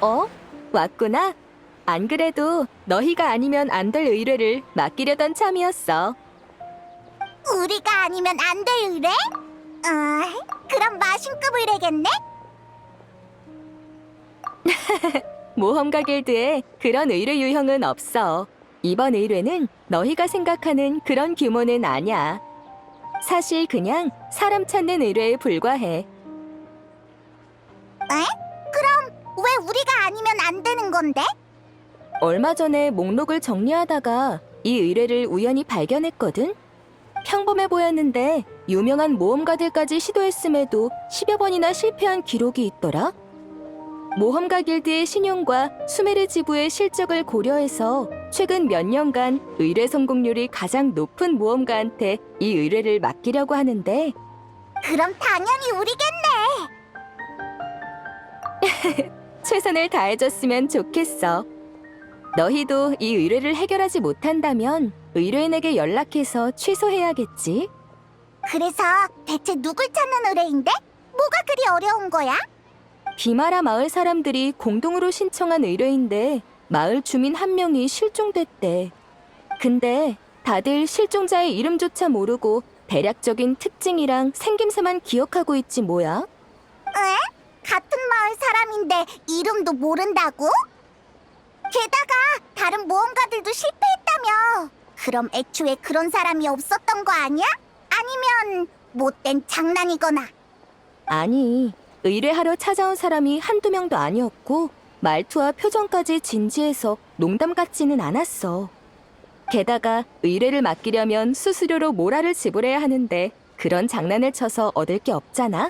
어? 왔구나? 안 그래도 너희가 아니면 안 될 의뢰를 맡기려던 참이었어. 우리가 아니면 안 될 의뢰? 그럼 마신급 의뢰겠네? 모험가 길드에 그런 의뢰 유형은 없어. 이번 의뢰는 너희가 생각하는 그런 규모는 아니야. 사실 그냥 사람 찾는 의뢰에 불과해. 그럼 왜 우리가 아니면 안 되는 건데? 얼마 전에 목록을 정리하다가 이 의뢰를 우연히 발견했거든? 평범해 보였는데 유명한 모험가들까지 시도했음에도 10여 번이나 실패한 기록이 있더라. 모험가 길드의 신용과 수메르 지부의 실적을 고려해서 최근 몇 년간 의뢰 성공률이 가장 높은 모험가한테 이 의뢰를 맡기려고 하는데 그럼 당연히 우리겠네. 최선을 다해줬으면 좋겠어. 너희도 이 의뢰를 해결하지 못한다면 의뢰인에게 연락해서 취소해야겠지. 그래서 대체 누굴 찾는 의뢰인데? 뭐가 그리 어려운 거야? 비마라 마을 사람들이 공동으로 신청한 의뢰인데 마을 주민 한 명이 실종됐대. 근데 다들 실종자의 이름조차 모르고 대략적인 특징이랑 생김새만 기억하고 있지 뭐야? 같은 마을 사람인데 이름도 모른다고? 게다가 다른 모험가들도 실패했다며. 그럼 애초에 그런 사람이 없었던 거 아니야? 아니면 못된 장난이거나. 아니, 의뢰하러 찾아온 사람이 한두 명도 아니었고 말투와 표정까지 진지해서 농담 같지는 않았어. 게다가 의뢰를 맡기려면 수수료로 모라를 지불해야 하는데 그런 장난을 쳐서 얻을 게 없잖아.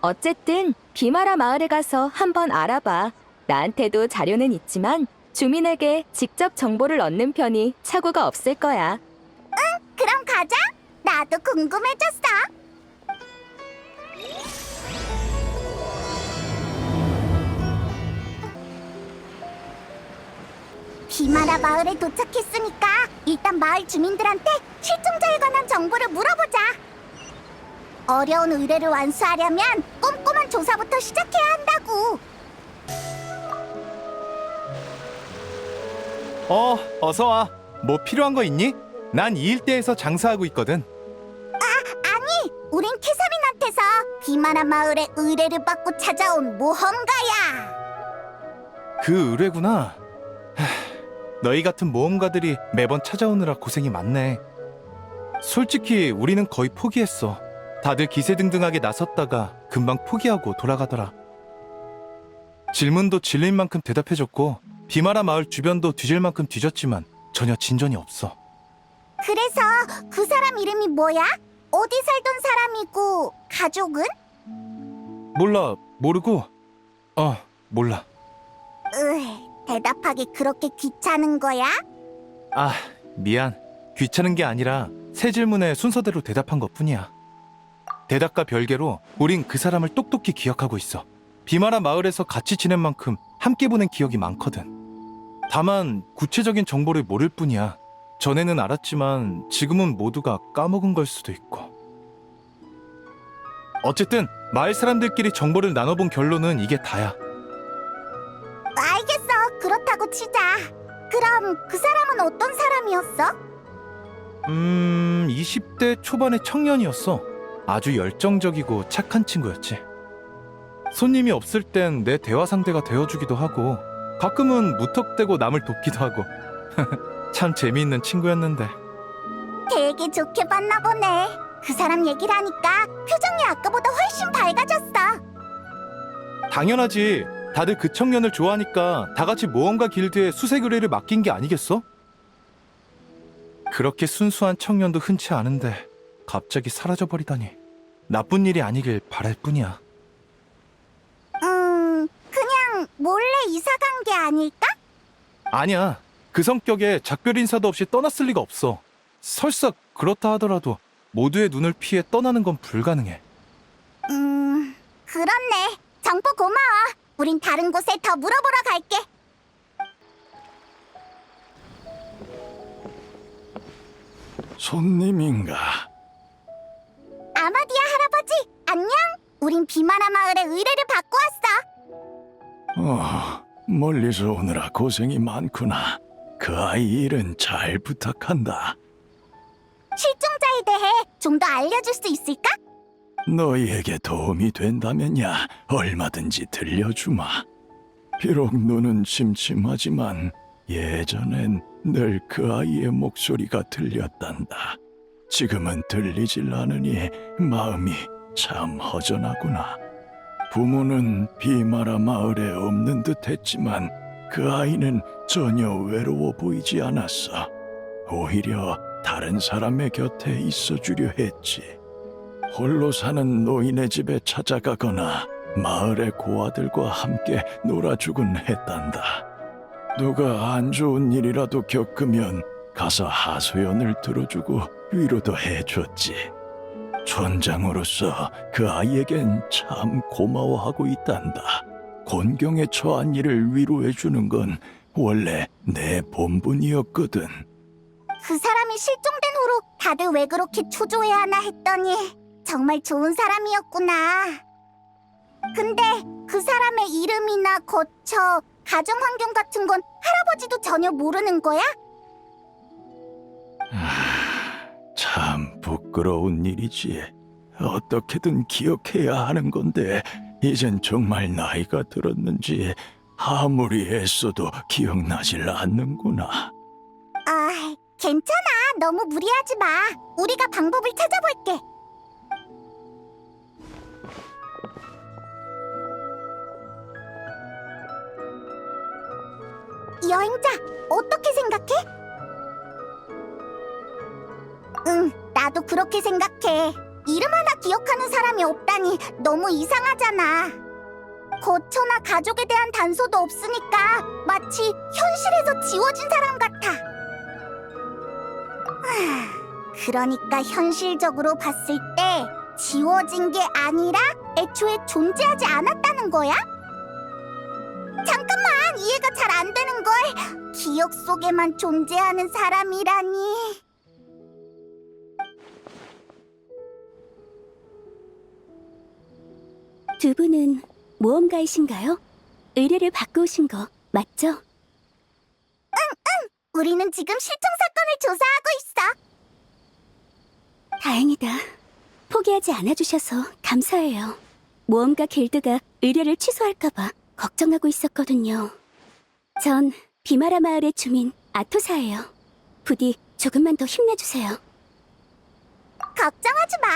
어쨌든 비마라 마을에 가서 한번 알아봐. 나한테도 자료는 있지만 주민에게 직접 정보를 얻는 편이 착오가 없을 거야. 그럼 가자. 나도 궁금해졌어. 비마라 마을에 도착했으니까 일단 마을 주민들한테 실종자에 관한 정보를 물어보자. 어려운 의뢰를 완수하려면 꼼꼼한 조사부터 시작해야 한다고. 어서 와. 뭐 필요한 거 있니? 난 이 일대에서 장사하고 있거든. 아니, 우린 캐사민한테서 비마라 마을에 의뢰를 받고 찾아온 모험가야. 그 의뢰구나. 너희 같은 모험가들이 매번 찾아오느라 고생이 많네. 솔직히 우리는 거의 포기했어. 다들 기세등등하게 나섰다가 금방 포기하고 돌아가더라. 질문도 질릴 만큼 대답해줬고 비마라 마을 주변도 뒤질 만큼 뒤졌지만 전혀 진전이 없어. 그래서 그 사람 이름이 뭐야? 어디 살던 사람이고 가족은? 몰라, 모르고. 몰라. 대답하기 그렇게 귀찮은 거야? 아, 미안. 귀찮은 게 아니라 새 질문에 순서대로 대답한 것뿐이야. 대답과 별개로 우린 그 사람을 똑똑히 기억하고 있어. 비마라 마을에서 같이 지낸 만큼 함께 보낸 기억이 많거든. 다만 구체적인 정보를 모를 뿐이야. 전에는 알았지만 지금은 모두가 까먹은 걸 수도 있고. 어쨌든 마을 사람들끼리 정보를 나눠본 결론은 이게 다야. 알겠어. 그렇다고 치자. 그럼 그 사람은 어떤 사람이었어? 20대 초반의 청년이었어. 아주 열정적이고 착한 친구였지. 손님이 없을 땐 내 대화 상대가 되어주기도 하고 가끔은 무턱대고 남을 돕기도 하고 참 재미있는 친구였는데. 되게 좋게 봤나 보네. 그 사람 얘기를 하니까 표정이 아까보다 훨씬 밝아졌어. 당연하지. 다들 그 청년을 좋아하니까 다 같이 모험가 길드에 수색 의뢰를 맡긴 게 아니겠어? 그렇게 순수한 청년도 흔치 않은데 갑자기 사라져버리다니. 나쁜 일이 아니길 바랄 뿐이야. 그냥 몰래 이사 간 게 아닐까? 아니야. 그 성격에 작별 인사도 없이 떠났을 리가 없어. 설사 그렇다 하더라도 모두의 눈을 피해 떠나는 건 불가능해. 그렇네. 정보 고마워. 우린 다른 곳에 더 물어보러 갈게. 손님인가? 아마디아 할아버지, 안녕? 우린 비마라 마을에 의뢰를 받고 왔어. 멀리서 오느라 고생이 많구나. 그 아이 일은 잘 부탁한다. 실종자에 대해 좀 더 알려줄 수 있을까? 너희에게 도움이 된다면야 얼마든지 들려주마. 비록 눈은 침침하지만 예전엔 늘 그 아이의 목소리가 들렸단다. 지금은 들리질 않으니 마음이 참 허전하구나. 부모는 비마라 마을에 없는 듯 했지만 그 아이는 전혀 외로워 보이지 않았어. 오히려 다른 사람의 곁에 있어주려 했지. 홀로 사는 노인의 집에 찾아가거나 마을의 고아들과 함께 놀아주곤 했단다. 누가 안 좋은 일이라도 겪으면 가서 하소연을 들어주고 위로도 해줬지. 촌장으로서 그 아이에겐 참 고마워하고 있단다. 곤경에 처한 이를 위로해주는 건 원래 내 본분이었거든. 그 사람이 실종된 후로 다들 왜 그렇게 초조해하나 했더니 정말 좋은 사람이었구나. 근데 그 사람의 이름이나 거처, 가정 환경 같은 건 할아버지도 전혀 모르는 거야? 참 부끄러운 일이지. 어떻게든 기억해야 하는 건데 이젠 정말 나이가 들었는지 아무리 애써도 기억나질 않는구나. 아, 괜찮아. 너무 무리하지 마. 우리가 방법을 찾아볼게. 여행자, 어떻게 생각해? 응, 나도 그렇게 생각해. 이름 하나 기억하는 사람이 없다니 너무 이상하잖아. 거처나 가족에 대한 단서도 없으니까 마치 현실에서 지워진 사람 같아. 그러니까 현실적으로 봤을 때 지워진 게 아니라 애초에 존재하지 않았다는 거야? 잠깐만, 이해가 잘 안 되는 걸. 기억 속에만 존재하는 사람이라니. 두 분은 모험가이신가요? 의뢰를 받고 오신 거 맞죠? 우리는 지금 실종 사건을 조사하고 있어. 다행이다. 포기하지 않아주셔서 감사해요. 모험가 길드가 의뢰를 취소할까봐 걱정하고 있었거든요. 전 비마라 마을의 주민 아토사예요. 부디 조금만 더 힘내주세요. 걱정하지 마.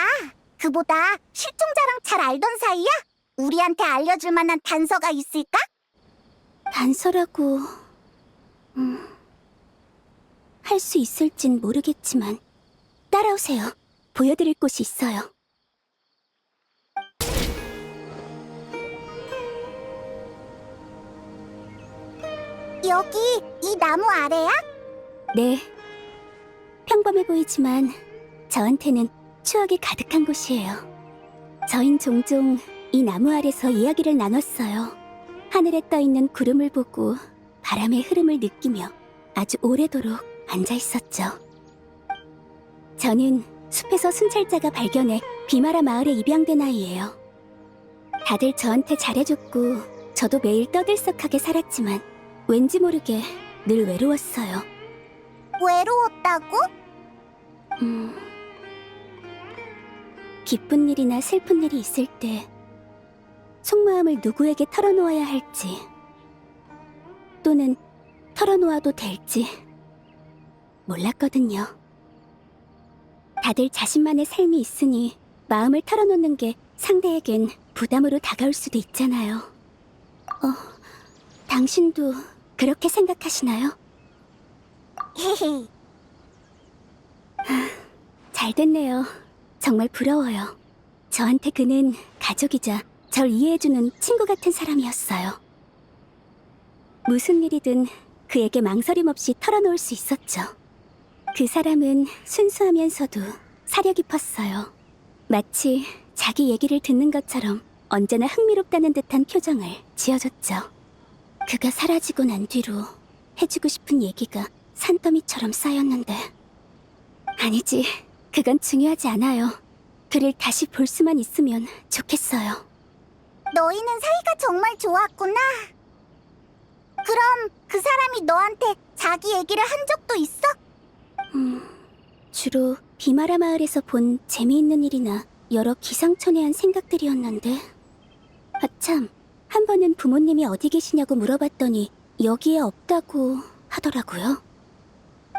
그보다 실종자랑 잘 알던 사이야? 우리한테 알려줄 만한 단서가 있을까? 단서라고... 할 수 있을진 모르겠지만 따라오세요. 보여드릴 곳이 있어요. 여기 이 나무 아래야? 네. 평범해 보이지만 저한테는 추억이 가득한 곳이에요. 저흰 종종 이 나무 아래서 이야기를 나눴어요. 하늘에 떠있는 구름을 보고 바람의 흐름을 느끼며 아주 오래도록 앉아 있었죠. 저는 숲에서 순찰자가 발견해 비마라 마을에 입양된 아이예요. 다들 저한테 잘해줬고 저도 매일 떠들썩하게 살았지만 왠지 모르게 늘 외로웠어요. 외로웠다고? 기쁜 일이나 슬픈 일이 있을 때 속마음을 누구에게 털어놓아야 할지 또는 털어놓아도 될지 몰랐거든요. 다들 자신만의 삶이 있으니 마음을 털어놓는 게 상대에겐 부담으로 다가올 수도 있잖아요. 당신도 그렇게 생각하시나요? 헤헤. 잘 됐네요. 정말 부러워요. 저한테 그는 가족이자 절 이해해주는 친구 같은 사람이었어요. 무슨 일이든 그에게 망설임 없이 털어놓을 수 있었죠. 그 사람은 순수하면서도 사려 깊었어요. 마치 자기 얘기를 듣는 것처럼 언제나 흥미롭다는 듯한 표정을 지어줬죠. 그가 사라지고 난 뒤로 해주고 싶은 얘기가 산더미처럼 쌓였는데 아니지, 그건 중요하지 않아요. 그를 다시 볼 수만 있으면 좋겠어요. 너희는 사이가 정말 좋았구나. 그럼 그 사람이 너한테 자기 얘기를 한 적도 있어? 주로 비마라 마을에서 본 재미있는 일이나 여러 기상천외한 생각들이었는데, 아참, 한 번은 부모님이 어디 계시냐고 물어봤더니 여기에 없다고 하더라고요.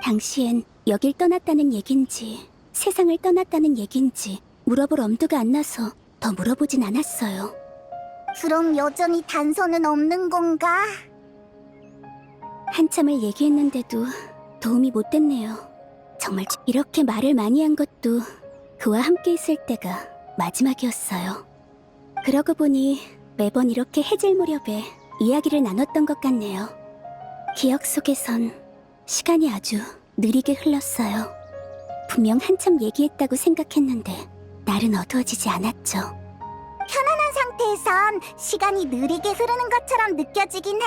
당시엔 여길 떠났다는 얘긴지 세상을 떠났다는 얘긴지 물어볼 엄두가 안 나서 더 물어보진 않았어요. 그럼 여전히 단서는 없는 건가? 한참을 얘기했는데도 도움이 못 됐네요. 정말 이렇게 말을 많이 한 것도 그와 함께 있을 때가 마지막이었어요. 그러고 보니 매번 이렇게 해질 무렵에 이야기를 나눴던 것 같네요. 기억 속에선 시간이 아주 느리게 흘렀어요. 분명 한참 얘기했다고 생각했는데 날은 어두워지지 않았죠. 편안한 상태에선 시간이 느리게 흐르는 것처럼 느껴지긴 해.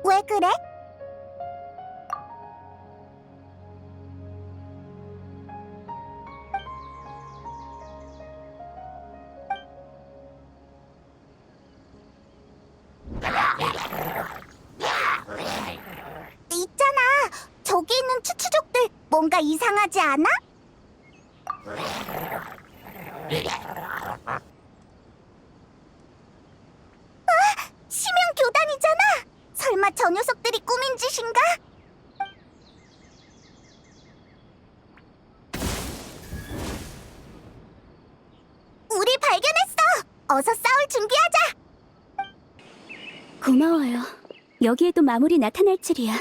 왜 그래? 있잖아, 저기 있는 추추족들 뭔가 이상하지 않아? 심형 교단이잖아. 설마 저 녀석들이 꾸민 짓인가? 우리 발견했어. 어서 싸울 준비하자. 고마워요. 여기에도 마물이 나타날 줄이야.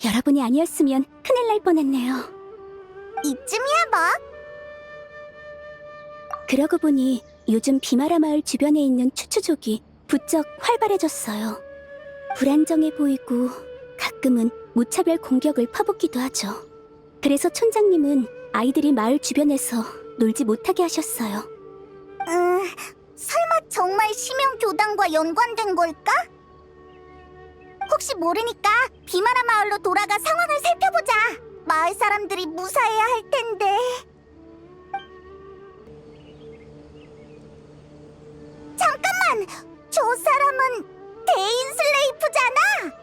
여러분이 아니었으면 큰일 날 뻔했네요. 이쯤이야 뭐. 그러고 보니 요즘 비마라 마을 주변에 있는 추추족이 부쩍 활발해졌어요. 불안정해 보이고 가끔은 무차별 공격을 퍼붓기도 하죠. 그래서 촌장님은 아이들이 마을 주변에서 놀지 못하게 하셨어요. 설마 정말 심형 교단과 연관된 걸까? 혹시 모르니까 비마라 마을로 돌아가 상황을 살펴보자. 마을 사람들이 무사해야 할 텐데. 잠깐만! 저 사람은 대인 슬레이프잖아!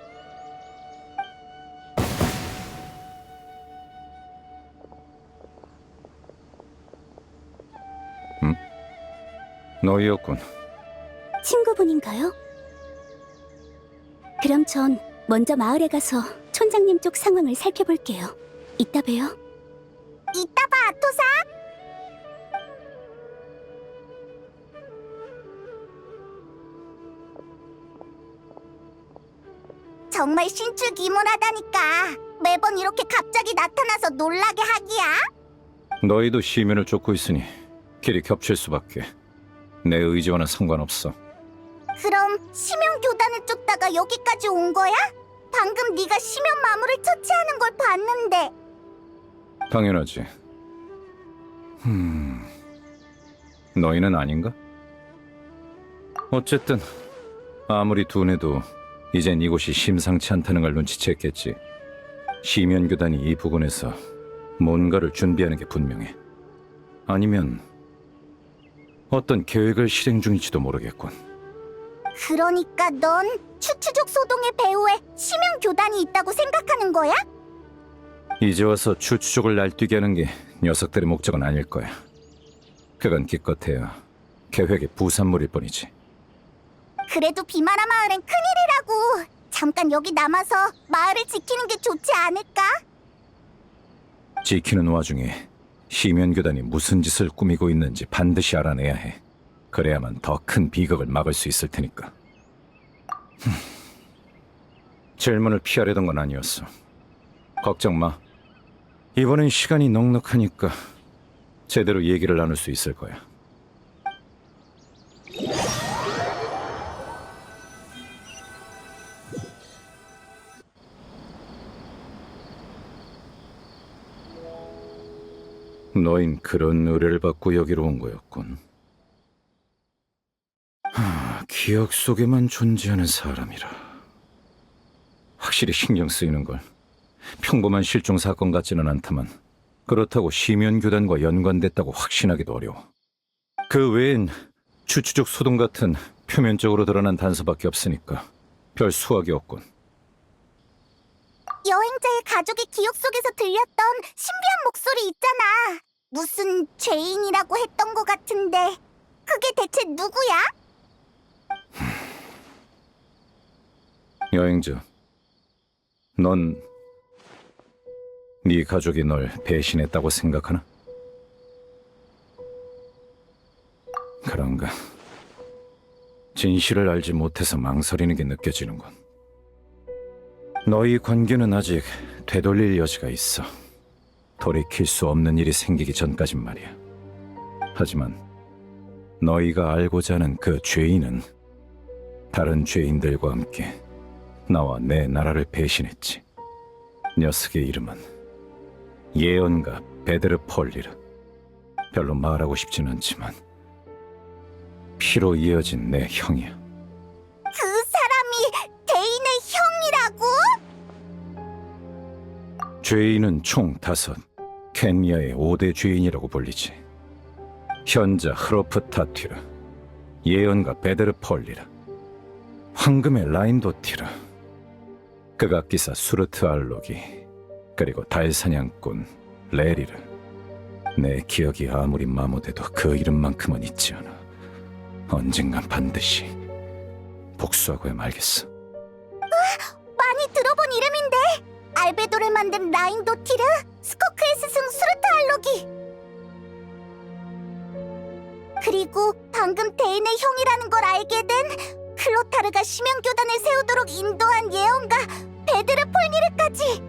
너희였군. 친구분인가요? 그럼 전 먼저 마을에 가서 촌장님 쪽 상황을 살펴볼게요. 이따 봬요. 이따 봐, 토사! 정말 신출귀몰하다니까. 매번 이렇게 갑자기 나타나서 놀라게 하기야? 너희도 시면을 쫓고 있으니 길이 겹칠 수밖에. 내 의지와는 상관없어. 그럼 심형 교단을 쫓다가 여기까지 온 거야? 방금 네가 심형 마물을 처치하는 걸 봤는데. 당연하지. 너희는 아닌가? 어쨌든 아무리 둔해도 이젠 이곳이 심상치 않다는 걸 눈치챘겠지. 시면교단이 이 부근에서 뭔가를 준비하는 게 분명해. 아니면 어떤 계획을 실행 중일지도 모르겠군. 그러니까 넌 추추족 소동의 배후에 심형 교단이 있다고 생각하는 거야? 이제 와서 추추족을 날뛰게 하는 게 녀석들의 목적은 아닐 거야. 그건 기껏해야 계획의 부산물일 뿐이지. 그래도 비마라 마을엔 큰일이라고. 잠깐 여기 남아서 마을을 지키는 게 좋지 않을까? 지키는 와중에 시면교단이 무슨 짓을 꾸미고 있는지 반드시 알아내야 해. 그래야만 더 큰 비극을 막을 수 있을 테니까. 질문을 피하려던 건 아니었어. 걱정 마. 이번엔 시간이 넉넉하니까 제대로 얘기를 나눌 수 있을 거야. 너흰 그런 의뢰를 받고 여기로 온 거였군. 기억 속에만 존재하는 사람이라. 확실히 신경 쓰이는 걸. 평범한 실종 사건 같지는 않다만 그렇다고 시면교단과 연관됐다고 확신하기도 어려워. 그 외엔 추추족 소동 같은 표면적으로 드러난 단서밖에 없으니까 별 수확이 없군. 여행자의 가족의 기억 속에서 들렸던 신비한 목소리 있잖아. 무슨 죄인이라고 했던 것 같은데 그게 대체 누구야? 여행자, 넌 네 가족이 널 배신했다고 생각하나? 그런가? 진실을 알지 못해서 망설이는 게 느껴지는군. 너희 관계는 아직 되돌릴 여지가 있어. 돌이킬 수 없는 일이 생기기 전까진 말이야. 하지만 너희가 알고자 하는 그 죄인은 다른 죄인들과 함께 나와 내 나라를 배신했지. 녀석의 이름은 예언가 베드르 폴리르. 별로 말하고 싶진 않지만 피로 이어진 내 형이야. 그 사람이 대인의 형이라고? 죄인은 총 5, 켄야의 5대 죄인이라고 불리지. 현자 흐로프타튀르, 예언가 베드르 폴리르, 황금의 라인도티르, 극악기사 수르트 알로기, 그리고 달사냥꾼 레리르. 내 기억이 아무리 마모돼도 그 이름만큼은 잊지 않아. 언젠간 반드시 복수하고야 말겠어. 많이 들어본 이름인데 알베도를 만든 라인도티르, 스코크의 스승 수르트 알로기, 그리고 방금 대인의 형이라는 걸 알게 된 클로타르가 심연교단을 세우도록 인도한 예언가 베드르 폴니르까지.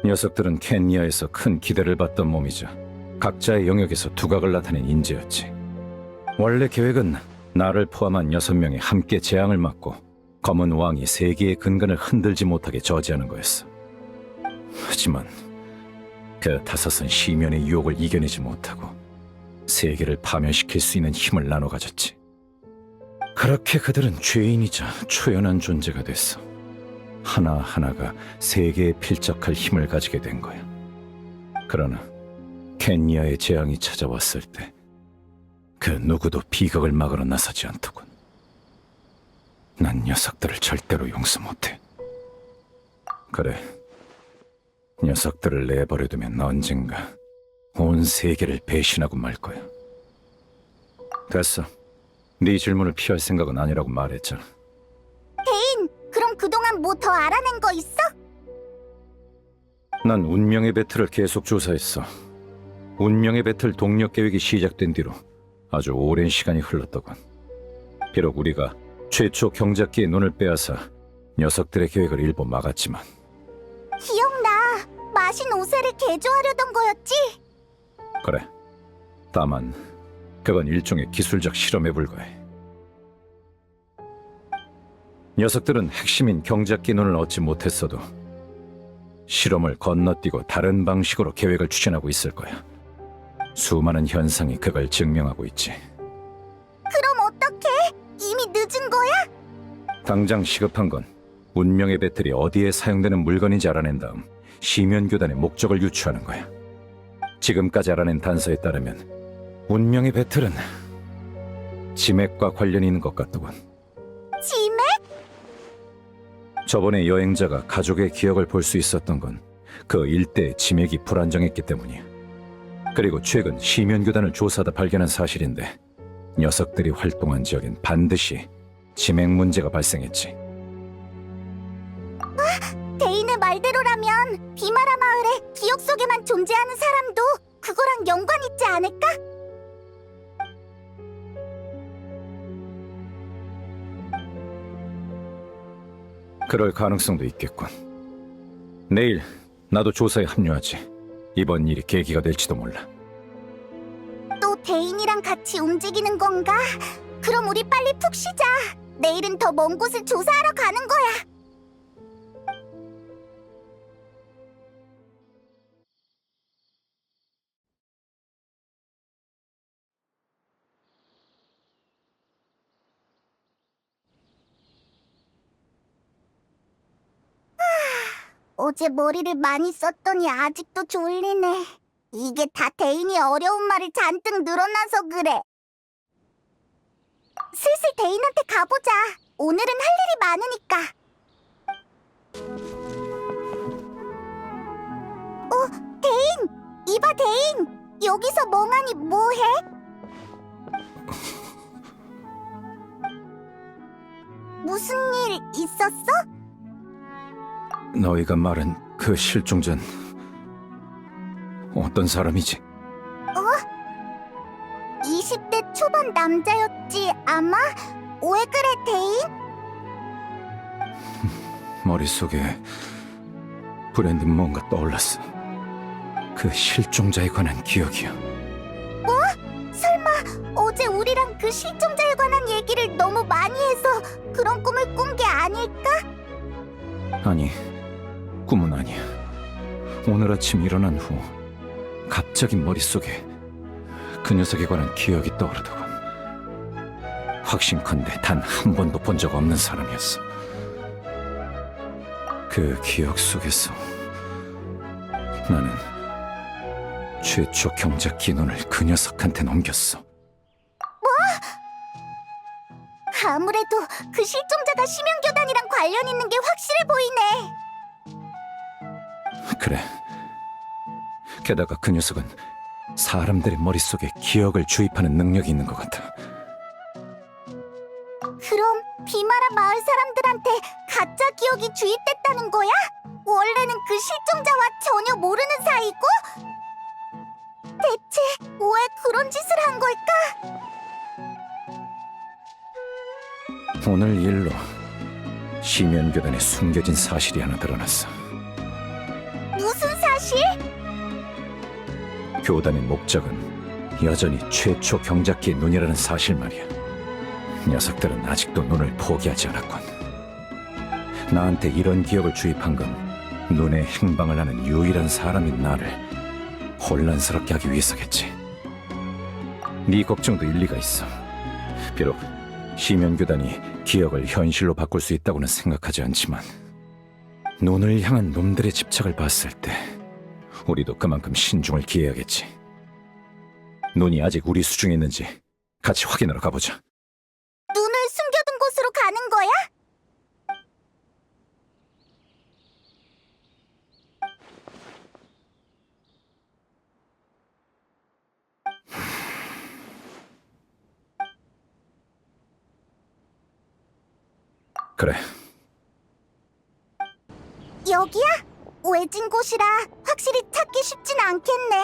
녀석들은 켄야에서 큰 기대를 받던 몸이자 각자의 영역에서 두각을 나타낸 인재였지. 원래 계획은 나를 포함한 6명이 함께 재앙을 맞고 검은 왕이 세계의 근간을 흔들지 못하게 저지하는 거였어. 하지만 그 5은 시면의 유혹을 이겨내지 못하고 세계를 파멸시킬 수 있는 힘을 나눠 가졌지. 그렇게 그들은 죄인이자 초연한 존재가 됐어. 하나하나가 세계에 필적할 힘을 가지게 된 거야. 그러나 켄야의 재앙이 찾아왔을 때 그 누구도 비극을 막으러 나서지 않더군. 난 녀석들을 절대로 용서 못해. 그래, 녀석들을 내버려두면 언젠가 온 세계를 배신하고 말 거야. 됐어. 네 질문을 피할 생각은 아니라고 말했잖아. 대인, 그럼 그동안 뭐 더 알아낸 거 있어? 난 운명의 배틀을 계속 조사했어. 운명의 배틀 동력 계획이 시작된 뒤로 아주 오랜 시간이 흘렀더군. 비록 우리가 최초 경작기의 눈을 빼앗아 녀석들의 계획을 일부 막았지만 기억나. 마신 오세를 개조하려던 거였지? 그래. 다만 그건 일종의 기술적 실험에 불과해. 녀석들은 핵심인 경작기 눈을 얻지 못했어도 실험을 건너뛰고 다른 방식으로 계획을 추진하고 있을 거야. 수많은 현상이 그걸 증명하고 있지. 그럼 어떡해? 이미 늦은 거야? 당장 시급한 건 운명의 배틀이 어디에 사용되는 물건인지 알아낸 다음 시면교단의 목적을 유추하는 거야. 지금까지 알아낸 단서에 따르면 운명의 배틀은 지맥과 관련이 있는 것 같더군. 지맥? 저번에 여행자가 가족의 기억을 볼 수 있었던 건 그 일대의 지맥이 불안정했기 때문이야. 그리고 최근 시면교단을 조사하다 발견한 사실인데 녀석들이 활동한 지역엔 반드시 지맥 문제가 발생했지. 대인의 말대로라면 비마라 마을에 기억 속에만 존재하는 사람도 그거랑 연관 있지 않을까? 그럴 가능성도 있겠군. 내일 나도 조사에 합류하지. 이번 일이 계기가 될지도 몰라. 또 대인이랑 같이 움직이는 건가? 그럼 우리 빨리 푹 쉬자. 내일은 더 먼 곳을 조사하러 가는 거야. 어제 머리를 많이 썼더니 아직도 졸리네. 이게 다 대인이 어려운 말을 잔뜩 늘어나서 그래. 슬슬 대인한테 가보자. 오늘은 할 일이 많으니까. 대인! 이봐, 대인! 여기서 멍하니 뭐해? 무슨 일 있었어? 너희가 말한 그 실종자는 어떤 사람이지? 20대 초반 남자였지, 아마? 왜 그래, 대인? 머릿속에 불현듯 뭔가 떠올랐어. 그 실종자에 관한 기억이야. 설마 어제 우리랑 그 실종자에 관한 얘기를 너무 많이 해서 그런 꿈을 꾼 게 아닐까? 아니, 꿈은 아니야. 오늘 아침 일어난 후 갑자기 머릿속에 그 녀석에 관한 기억이 떠오르더군. 확신컨대 단 한 번도 본 적 없는 사람이었어. 그 기억 속에서 나는 최초 경작 기논을 그 녀석한테 넘겼어. 아무래도 그 실종자가 심연교단이랑 관련 있는 게 확실해 보이네. 그래. 게다가 그 녀석은 사람들의 머릿속에 기억을 주입하는 능력이 있는 것 같아. 그럼 비마라 마을 사람들한테 가짜 기억이 주입됐다는 거야? 원래는 그 실종자와 전혀 모르는 사이고? 대체 왜 그런 짓을 한 걸까? 오늘 일로 심연교단에 숨겨진 사실이 하나 드러났어. 무슨 사실? 교단의 목적은 여전히 최초 경작기의 눈이라는 사실 말이야. 녀석들은 아직도 눈을 포기하지 않았군. 나한테 이런 기억을 주입한 건 눈에 행방을 하는 유일한 사람인 나를 혼란스럽게 하기 위해서겠지. 네 걱정도 일리가 있어. 비록 심연교단이 기억을 현실로 바꿀 수 있다고는 생각하지 않지만 눈을 향한 놈들의 집착을 봤을 때 우리도 그만큼 신중을 기해야겠지. 눈이 아직 우리 수중에 있는지 같이 확인하러 가보자. 눈을 숨겨둔 곳으로 가는 거야? 그래. 여기야? 외진 곳이라 확실히 찾기 쉽진 않겠네.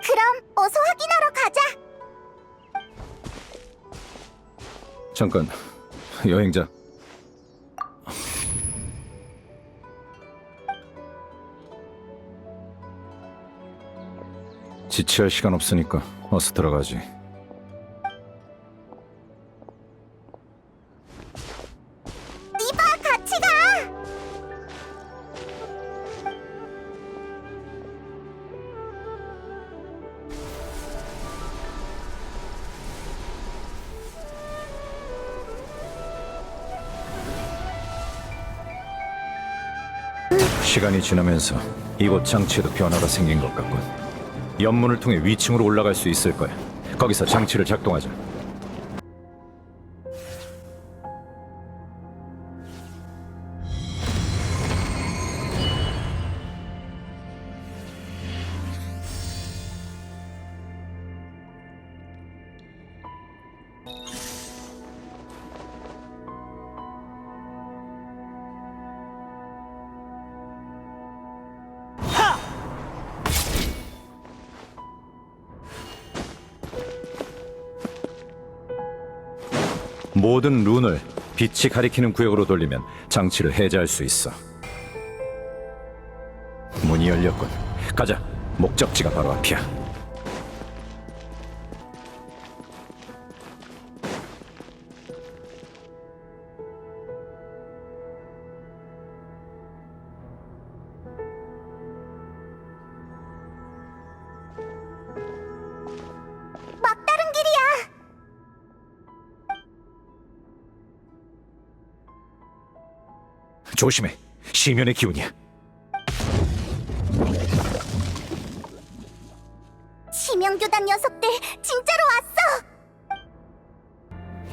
그럼 어서 확인하러 가자. 잠깐, 여행자. 지체할 시간 없으니까 어서 들어가지. 이봐, 같이 가. 시간이 지나면서 이곳 장치에도 변화가 생긴 것 같군. 연문을 통해 위층으로 올라갈 수 있을 거야. 거기서 장치를 작동하자. 모든 룬을 빛이 가리키는 구역으로 돌리면 장치를 해제할 수 있어. 문이 열렸군. 가자. 목적지가 바로 앞이야. 막다른 길이야. 조심해. 시면의 기운이야.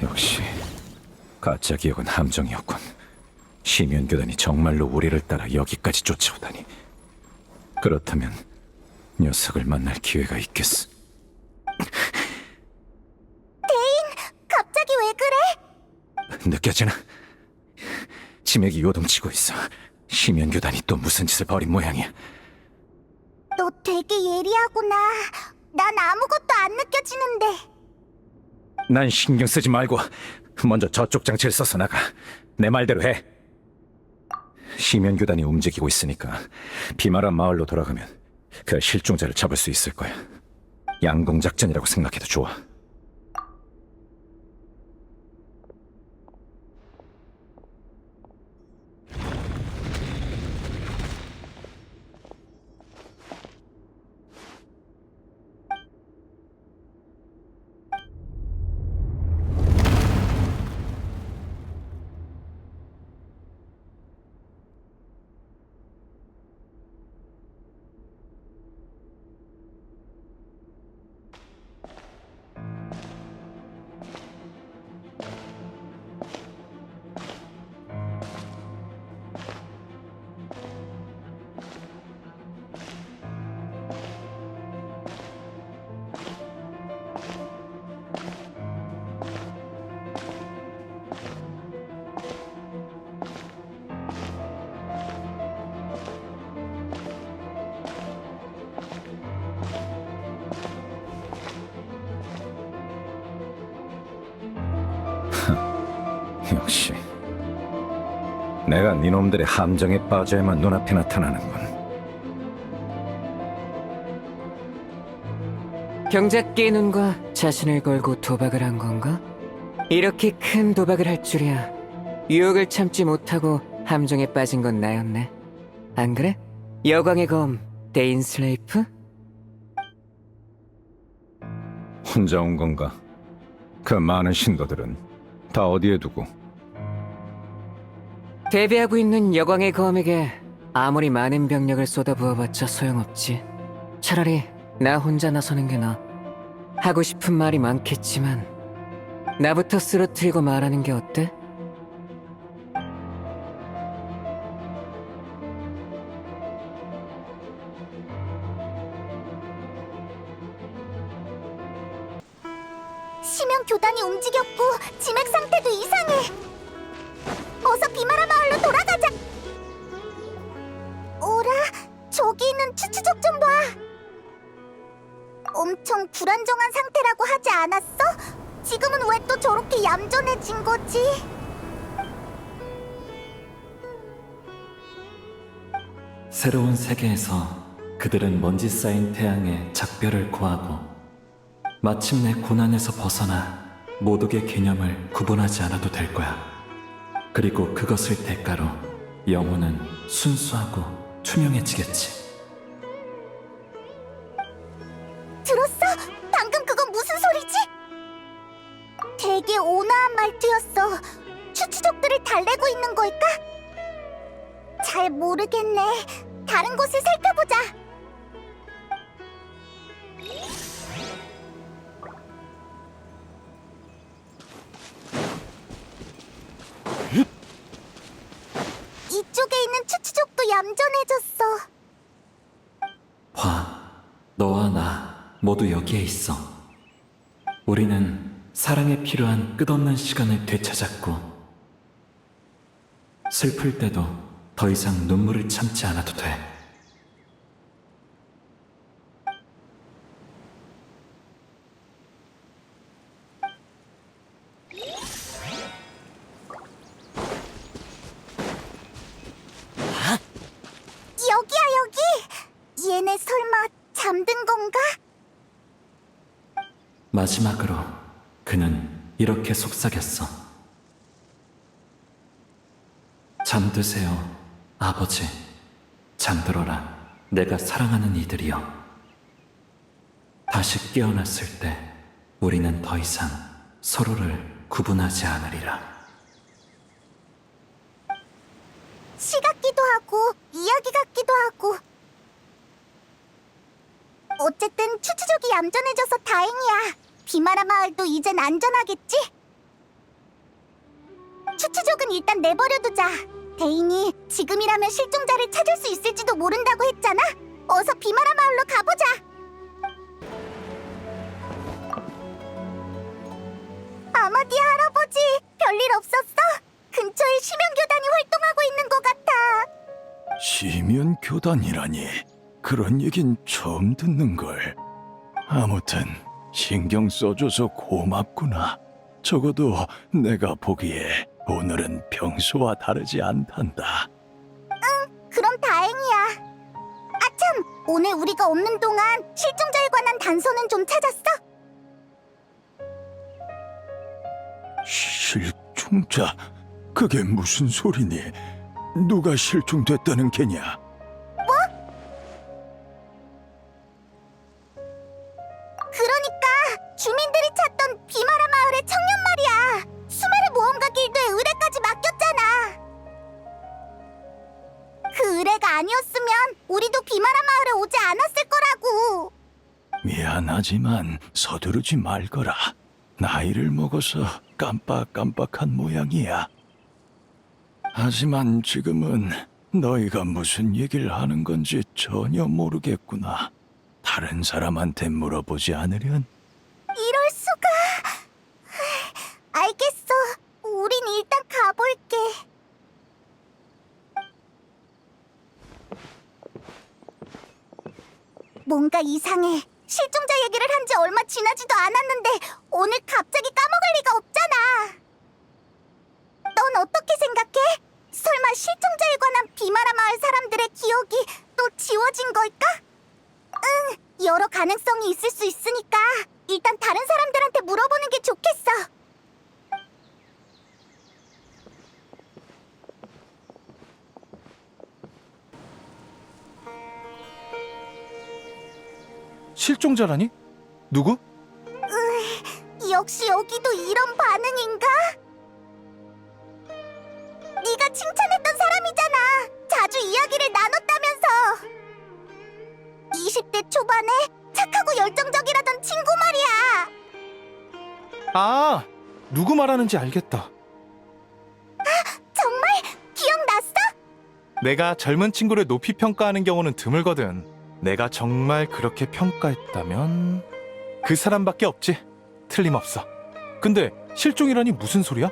역시 가짜 기억은 함정이었군. 심연교단이 정말로 우리를 따라 여기까지 쫓아오다니. 그렇다면 녀석을 만날 기회가 있겠어. 갑자기 왜 그래? 느껴지나? 치맥이 요동치고 있어. 심연교단이 또 무슨 짓을 벌인 모양이야. 너 되게 예리하구나. 난 아무것도 안 느껴지는데. 난 신경 쓰지 말고 먼저 저쪽 장치를 써서 나가. 내 말대로 해. 심연교단이 움직이고 있으니까 비마라 마을로 돌아가면 그 실종자를 잡을 수 있을 거야. 양동작전이라고 생각해도 좋아. 역시 내가 니놈들의 함정에 빠져야만 눈앞에 나타나는군. 경작기의 눈과 자신을 걸고 도박을 한 건가? 이렇게 큰 도박을 할 줄이야. 유혹을 참지 못하고 함정에 빠진 건 나였네. 안 그래? 여광의 검, 데인 슬레이프? 혼자 온 건가? 그 많은 신도들은 다 어디에 두고? 대비하고 있는 여광의 검에게 아무리 많은 병력을 쏟아부어봤자 소용없지. 차라리 나 혼자 나서는 게 나아. 하고 싶은 말이 많겠지만 나부터 쓰러뜨리고 말하는 게 어때? 심연 교단이 움직였고 지맥 상태도 이상해. 어서 비마라 마을로 돌아가자. 오라, 저기 있는 추추족 좀 봐. 엄청 불안정한 상태라고 하지 않았어? 지금은 왜 또 저렇게 얌전해진 거지? 새로운 세계에서 그들은 먼지 쌓인 태양에 작별을 고하고 마침내 고난에서 벗어나 모독의 개념을 구분하지 않아도 될 거야. 그리고 그것을 대가로 영혼은 순수하고 투명해지겠지. 들었어? 방금 그건 무슨 소리지? 되게 온화한 말투였어. 추추족들을 달래고 있는 걸까? 잘 모르겠네. 다른 곳을 살펴보자. 이쪽에 있는 추추족도 얌전해졌어. 봐, 너와 나 모두 여기에 있어. 우리는 사랑에 필요한 끝없는 시간을 되찾았고 슬플 때도 더 이상 눈물을 참지 않아도 돼. 여기야, 여기! 얘네 설마 잠든 건가? 마지막으로 그는 이렇게 속삭였어. 잠드세요, 아버지. 잠들어라, 내가 사랑하는 이들이여. 다시 깨어났을 때 우리는 더 이상 서로를 구분하지 않으리라. 시 같기도 하고 이야기 같기도 하고. 어쨌든 추추족이 얌전해져서 다행이야. 비마라 마을도 이젠 안전하겠지? 추추족은 일단 내버려두자. 대인이 지금이라면 실종자를 찾을 수 있을지도 모른다고 했잖아. 어서 비마라 마을로 가보자. 아마디 할아버지, 별일 없었어? 근처에 심연교단이 활동하고 있는 것 같아. 시면 교단이라니 그런 얘긴 처음 듣는 걸. 아무튼 신경 써줘서 고맙구나. 적어도 내가 보기에 오늘은 평소와 다르지 않단다. 그럼 다행이야. 아참, 오늘 우리가 없는 동안 실종자에 관한 단서는 좀 찾았어? 실종자? 그게 무슨 소리니? 누가 실종됐다는 게냐? 그러니까 주민들이 찾던 비마라 마을의 청년 말이야. 수메르 모험가 길드에 의뢰까지 맡겼잖아. 그 의뢰가 아니었으면 우리도 비마라 마을에 오지 않았을 거라고. 미안하지만 서두르지 말거라. 나이를 먹어서 깜빡깜빡한 모양이야. 하지만 지금은 너희가 무슨 얘기를 하는 건지 전혀 모르겠구나. 다른 사람한테 물어보지 않으련? 이럴 수가. 알겠어. 우린 일단 가볼게. 뭔가 이상해. 실종자 얘기를 한 지 얼마 지나지도 않았는데 오늘 갑자기 까먹을 리가 없잖아. 넌 어떻게 생각해? 설마 실종자에 관한 비마라 마을 사람들의 기억이 또 지워진 걸까? 응, 여러 가능성이 있을 수 있으니까 일단 다른 사람들한테 물어보는 게 좋겠어. 실종자라니? 누구? 역시 여기도 이런 반응인가? 네가 칭찬했던 사람이잖아. 자주 이야기를 나눴다면서. 20대 초반에 착하고 열정적이라던 친구 말이야. 아, 누구 말하는지 알겠다. 정말? 기억났어? 내가 젊은 친구를 높이 평가하는 경우는 드물거든. 내가 정말 그렇게 평가했다면 그 사람밖에 없지. 틀림없어. 근데 실종이라니 무슨 소리야?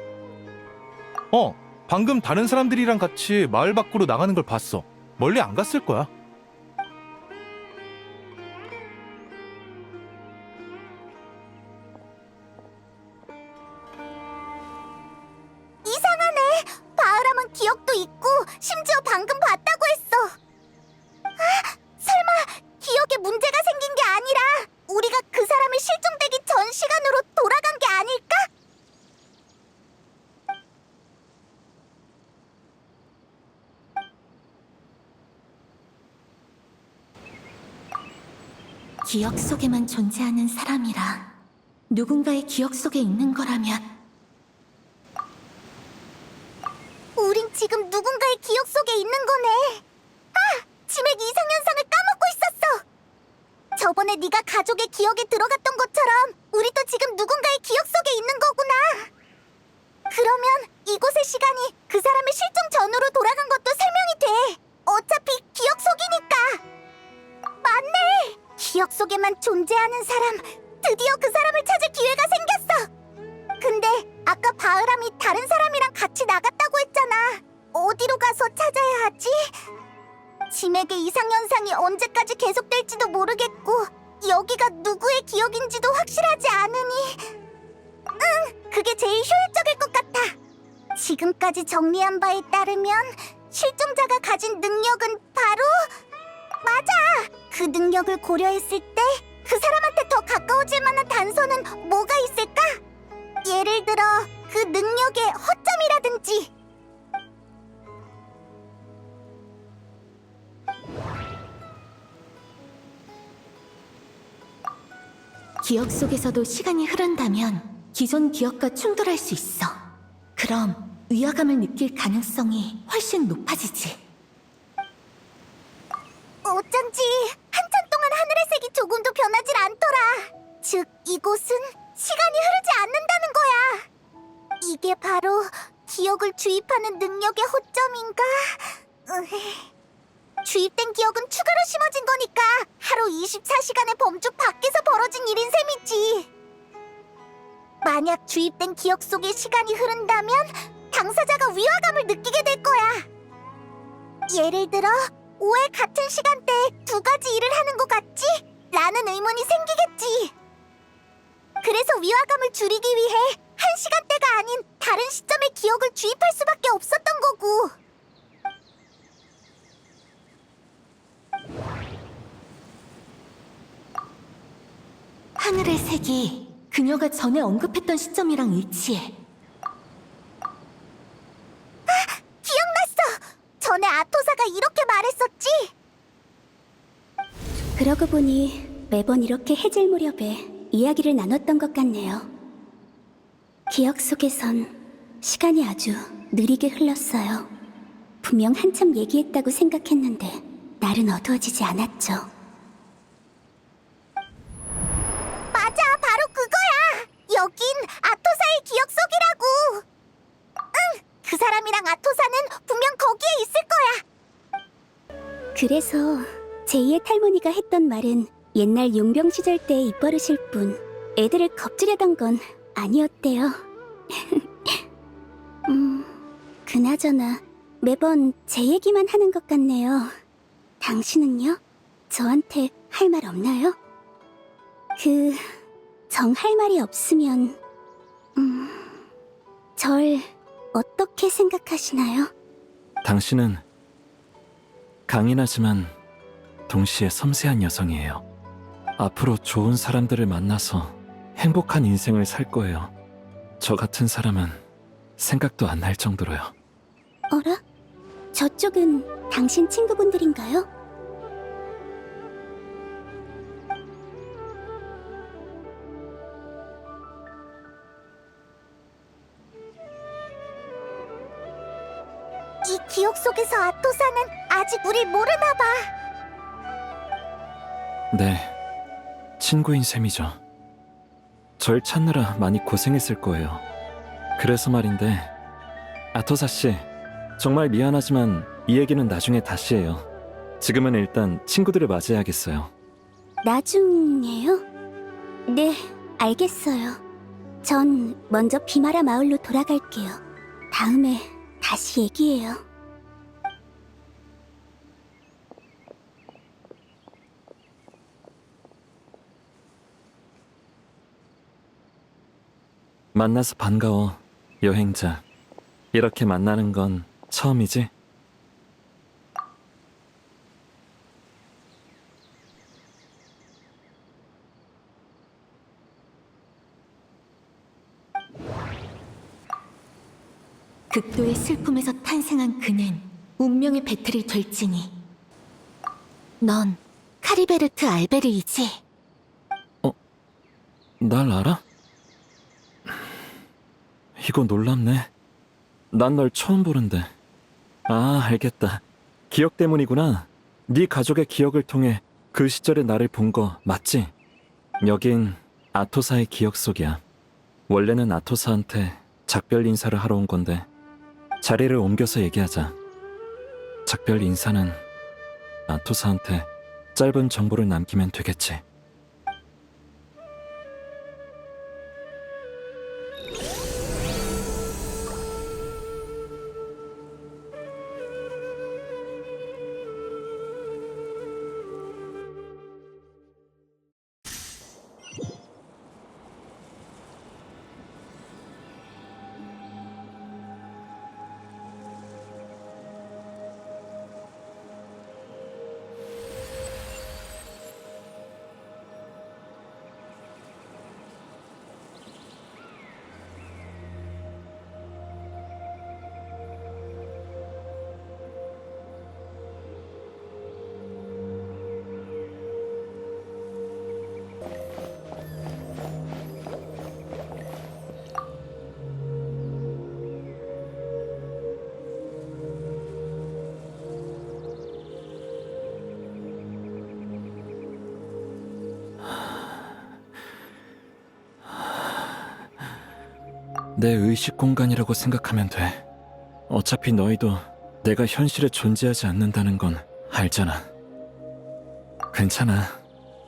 방금 다른 사람들이랑 같이 마을 밖으로 나가는 걸 봤어. 멀리 안 갔을 거야. 이상하네. 바흐람은 기억도 있고 심지어 방금 봤다고 했어. 설마 기억에 문제가 생긴 게 아니라 우리가 그 사람이 실종되기 전 시간으로 돌아간 게 아닐까? 기억 속에만 존재하는 사람이라 누군가의 기억 속에 있는 거라면 우린 지금 누군가의 기억 속에 있는 거네. 치맥 이상현상을 까먹고 있었어. 저번에 네가 가족의 기억에 들어갔던 것처럼 우리도 지금 누군가의 기억 속에 있는 거구나. 그러면 이곳의 시간이 그 사람의 실종 전으로 돌아간 것도 설명이 돼. 어차피 기억 속이니까. 맞네. 기억 속에만 존재하는 사람. 드디어 그 사람을 찾을 기회가 생겼어. 근데 아까 바흐람이 다른 사람이랑 같이 나갔다고 했잖아. 어디로 가서 찾아야 하지? 치맥의 이상현상이 언제까지 계속될지도 모르겠고 여기가 누구의 기억인지도 확실하지 않으니 그게 제일 효율적일 것 같아. 지금까지 정리한 바에 따르면 실종자가 가진 능력은 바로 맞아! 그 능력을 고려했을 때 그 사람한테 더 가까워질 만한 단서는 뭐가 있을까? 예를 들어 그 능력의 허점이라든지. 기억 속에서도 시간이 흐른다면 기존 기억과 충돌할 수 있어. 그럼 위화감을 느낄 가능성이 훨씬 높아지지. 어쩐지 한참 동안 하늘의 색이 조금도 변하질 않더라. 즉, 이곳은 시간이 흐르지 않는다는 거야. 이게 바로 기억 기억을 주입하는 능력의 허점인가? 주입된 기억은 추가로 심어진 거니까 하루 24시간의 범주 밖에서 벌어진 일인 셈이지. 만약 주입된 기억 속에 시간이 흐른다면 당사자가 위화감을 느끼게 될 거야. 예를 들어 5회 같은 시간대에 두 가지 일을 하는 것 같지? 라는 의문이 생기겠지. 그래서 위화감을 줄이기 위해 한 시간대가 아닌 다른 시점의 기억을 주입할 수밖에 없었던 거고. 하늘의 색이 그녀가 전에 언급했던 시점이랑 일치해. 기억났어! 전에 아토사가 이렇게 말했었지? 그러고 보니 매번 이렇게 해질 무렵에 이야기를 나눴던 것 같네요. 기억 속에선 시간이 아주 느리게 흘렀어요. 분명 한참 얘기했다고 생각했는데 날은 어두워지지 않았죠. 맞아, 바로 그거야! 여긴 아토사의 기억 속이라고! 응! 그 사람이랑 아토사는 분명 거기에 있을 거야! 그래서 제2의 탈모니가 했던 말은 옛날 용병 시절 때의 입버릇일 뿐 애들을 겁주려던 건 아니었대요. 그나저나 매번 제 얘기만 하는 것 같네요. 당신은요? 저한테 할 말 없나요? 할 말이 없으면 절 어떻게 생각하시나요? 당신은 강인하지만 동시에 섬세한 여성이에요. 앞으로 좋은 사람들을 만나서 행복한 인생을 살 거예요. 저 같은 사람은 생각도 안 날 정도로요. 어라? 저쪽은 당신 친구분들인가요? 이 기억 속에서 아토사는 아직 우릴 모르나 봐. 네, 친구인 셈이죠. 절 찾느라 많이 고생했을 거예요. 그래서 말인데, 아토사 씨, 정말 미안하지만 이 얘기는 나중에 다시 해요. 지금은 일단 친구들을 맞이해야겠어요. 나중에요? 네, 알겠어요. 전 먼저 비마라 마을로 돌아갈게요. 다음에 다시 얘기해요. 만나서 반가워, 여행자. 이렇게 만나는 건 처음이지? 극도의 슬픔에서 탄생한 그는 운명의 배틀이 될지니. 넌 카리베르트 알베르이지? 날 알아? 이거 놀랍네. 난 널 처음 보는데. 아, 알겠다. 기억 때문이구나. 네 가족의 기억을 통해 그 시절의 나를 본 거 맞지? 여긴 아토사의 기억 속이야. 원래는 아토사한테 작별 인사를 하러 온 건데 자리를 옮겨서 얘기하자. 작별 인사는 아토사한테 짧은 정보를 남기면 되겠지. 내 의식 공간이라고 생각하면 돼. 어차피 너희도 내가 현실에 존재하지 않는다는 건 알잖아. 괜찮아.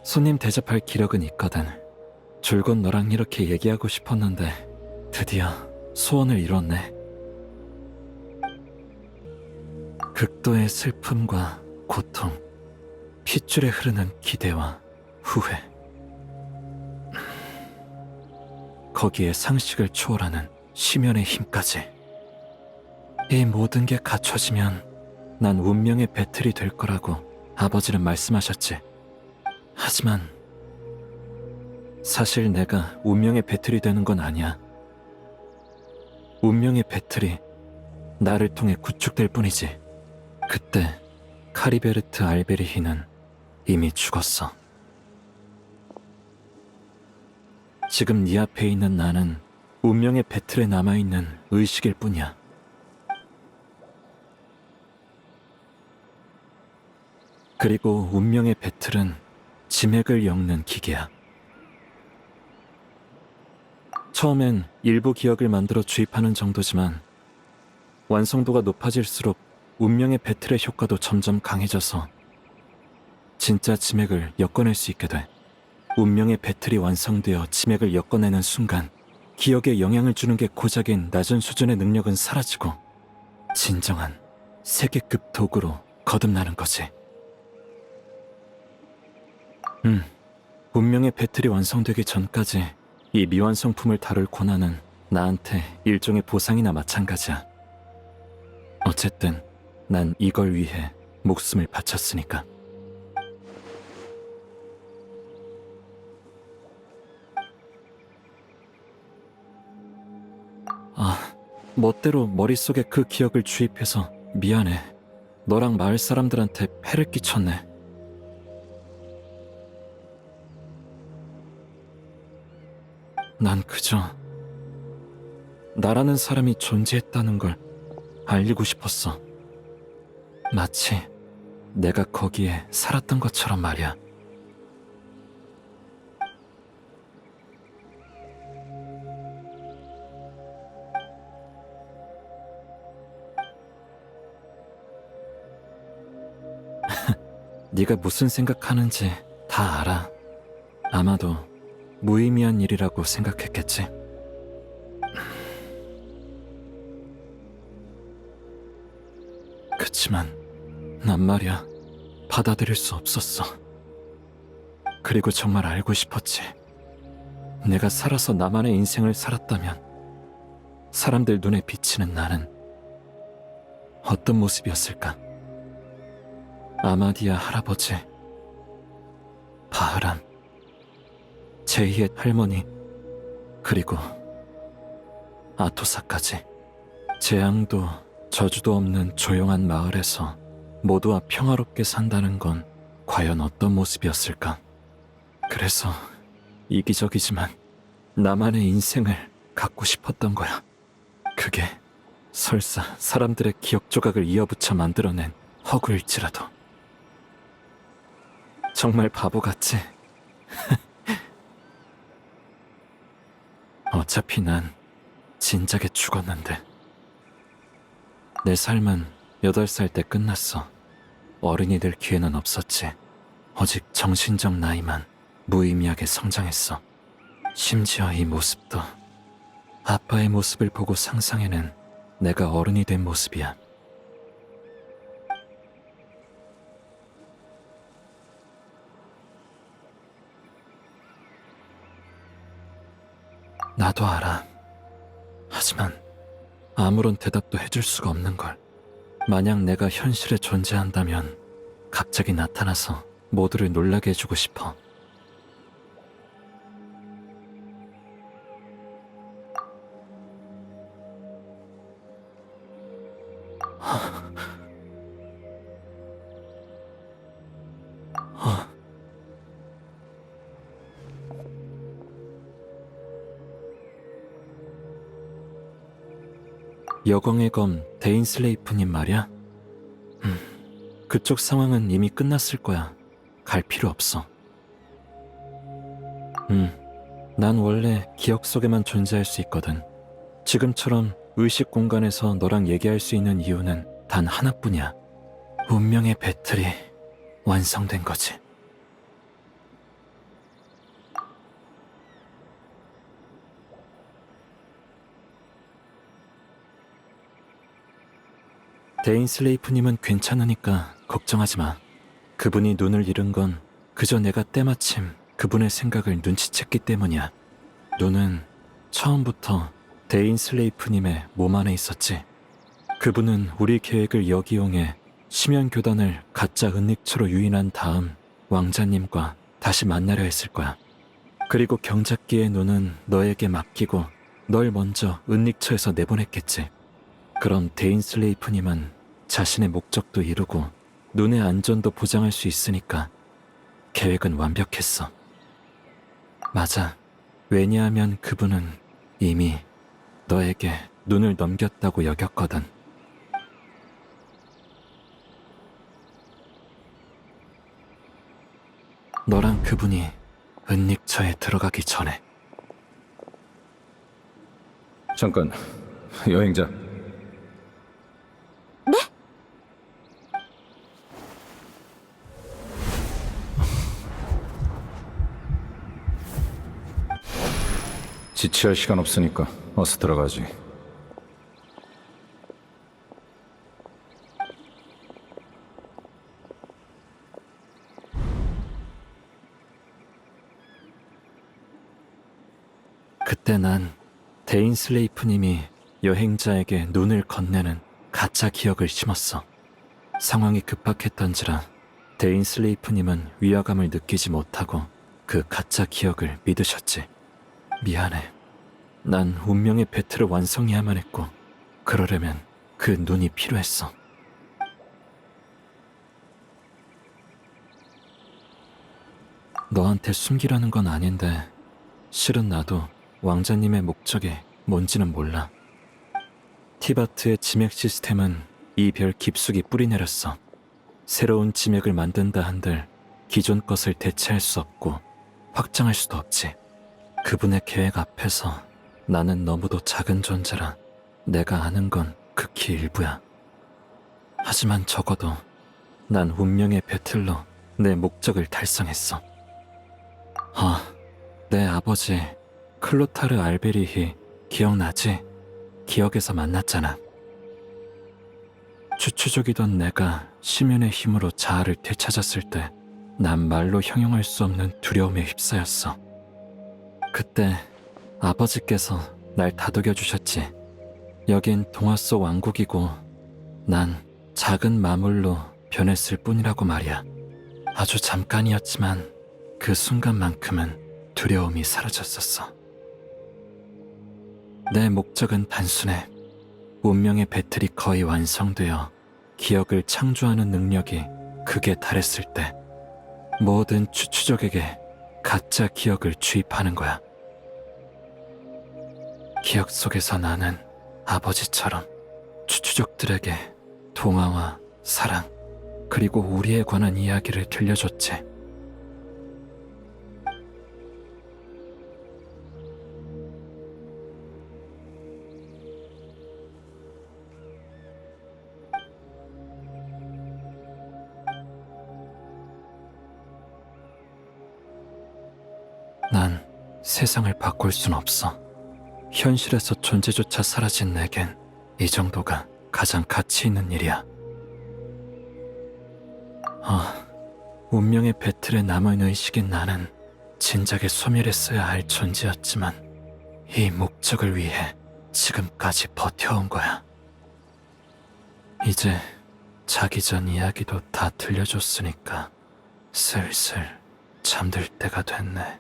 손님 대접할 기력은 있거든. 줄곧 너랑 이렇게 얘기하고 싶었는데 드디어 소원을 이뤘네. 극도의 슬픔과 고통, 핏줄에 흐르는 기대와 후회. 거기에 상식을 초월하는 심연의 힘까지. 이 모든 게 갖춰지면 난 운명의 배틀이 될 거라고 아버지는 말씀하셨지. 하지만 사실 내가 운명의 배틀이 되는 건 아니야. 운명의 배틀이 나를 통해 구축될 뿐이지. 그때 카리베르트 알베리히는 이미 죽었어. 지금 네 앞에 있는 나는 운명의 배틀에 남아있는 의식일 뿐이야. 그리고 운명의 배틀은 지맥을 엮는 기계야. 처음엔 일부 기억을 만들어 주입하는 정도지만 완성도가 높아질수록 운명의 배틀의 효과도 점점 강해져서 진짜 지맥을 엮어낼 수 있게 돼. 운명의 배틀이 완성되어 지맥을 엮어내는 순간 기억에 영향을 주는 게 고작인 낮은 수준의 능력은 사라지고 진정한 세계급 도구로 거듭나는 거지. 운명의 배틀이 완성되기 전까지 이 미완성품을 다룰 고난은 나한테 일종의 보상이나 마찬가지야. 어쨌든 난 이걸 위해 목숨을 바쳤으니까. 멋대로 머릿속에 그 기억을 주입해서 미안해. 너랑 마을 사람들한테 폐를 끼쳤네. 난 그저 나라는 사람이 존재했다는 걸 알리고 싶었어. 마치 내가 거기에 살았던 것처럼 말이야. 네가 무슨 생각하는지 다 알아. 아마도 무의미한 일이라고 생각했겠지. 그치만 난 말이야 받아들일 수 없었어. 그리고 정말 알고 싶었지. 내가 살아서 나만의 인생을 살았다면 사람들 눈에 비치는 나는 어떤 모습이었을까? 아마디아 할아버지, 바흐람, 제이의 할머니, 그리고 아토사까지. 재앙도 저주도 없는 조용한 마을에서 모두와 평화롭게 산다는 건 과연 어떤 모습이었을까? 그래서 이기적이지만 나만의 인생을 갖고 싶었던 거야. 그게 설사 사람들의 기억 조각을 이어붙여 만들어낸 허구일지라도. 정말 바보같지? 어차피 난 진작에 죽었는데. 내 삶은 8살 때 끝났어. 어른이 될 기회는 없었지. 오직 정신적 나이만 무의미하게 성장했어. 심지어 이 모습도 아빠의 모습을 보고 상상해낸 내가 어른이 된 모습이야. 나도 알아. 하지만 아무런 대답도 해줄 수가 없는 걸. 만약 내가 현실에 존재한다면 갑자기 나타나서 모두를 놀라게 해주고 싶어. 여광의 검 데인슬레이프님 말이야? 그쪽 상황은 이미 끝났을 거야. 갈 필요 없어. 난 원래 기억 속에만 존재할 수 있거든. 지금처럼 의식 공간에서 너랑 얘기할 수 있는 이유는 단 하나뿐이야. 운명의 배틀이 완성된 거지. 데인슬레이프님은 괜찮으니까 걱정하지 마. 그분이 눈을 잃은 건 그저 내가 때마침 그분의 생각을 눈치챘기 때문이야. 눈은 처음부터 데인슬레이프님의 몸 안에 있었지. 그분은 우리 계획을 역이용해 심연교단을 가짜 은닉처로 유인한 다음 왕자님과 다시 만나려 했을 거야. 그리고 경작기의 눈은 너에게 맡기고 널 먼저 은닉처에서 내보냈겠지. 그럼 데인슬레이프님은 자신의 목적도 이루고 눈의 안전도 보장할 수 있으니까 계획은 완벽했어. 맞아. 왜냐하면 그분은 이미 너에게 눈을 넘겼다고 여겼거든. 너랑 그분이 은닉처에 들어가기 전에. 잠깐, 여행자. 네? 지체할 시간 없으니까 어서 들어가지. 그때 난 데인슬레이프님이 여행자에게 눈을 건네는 가짜 기억을 심었어. 상황이 급박했던지라 데인슬레이프님은 위화감을 느끼지 못하고 그 가짜 기억을 믿으셨지. 미안해. 난 운명의 배틀을 완성해야만 했고 그러려면 그 눈이 필요했어. 너한테 숨기라는 건 아닌데 실은 나도 왕자님의 목적이 뭔지는 몰라. 티바트의 지맥 시스템은 이 별 깊숙이 뿌리내렸어. 새로운 지맥을 만든다 한들 기존 것을 대체할 수 없고 확장할 수도 없지. 그분의 계획 앞에서 나는 너무도 작은 존재라 내가 아는 건 극히 일부야. 하지만 적어도 난 운명의 배틀로 내 목적을 달성했어. 내 아버지 클로타르 알베리히 기억나지? 기억에서 만났잖아. 추추족이던 내가 심연의 힘으로 자아를 되찾았을 때 난 말로 형용할 수 없는 두려움에 휩싸였어. 그때 아버지께서 날 다독여 주셨지. 여긴 동화 속 왕국이고 난 작은 마물로 변했을 뿐이라고 말이야. 아주 잠깐이었지만 그 순간만큼은 두려움이 사라졌었어. 내 목적은 단순해. 운명의 배틀이 거의 완성되어 기억을 창조하는 능력이 극에 달했을 때 모든 추추족에게 가짜 기억을 주입하는 거야. 기억 속에서 나는 아버지처럼 추추족들에게 동화와 사랑 그리고 우리에 관한 이야기를 들려줬지. 난 세상을 바꿀 순 없어. 현실에서 존재조차 사라진 내겐 이 정도가 가장 가치 있는 일이야. 운명의 배틀에 남은 의식인 나는 진작에 소멸했어야 할 존재였지만 이 목적을 위해 지금까지 버텨온 거야. 이제 자기 전 이야기도 다 들려줬으니까 슬슬 잠들 때가 됐네.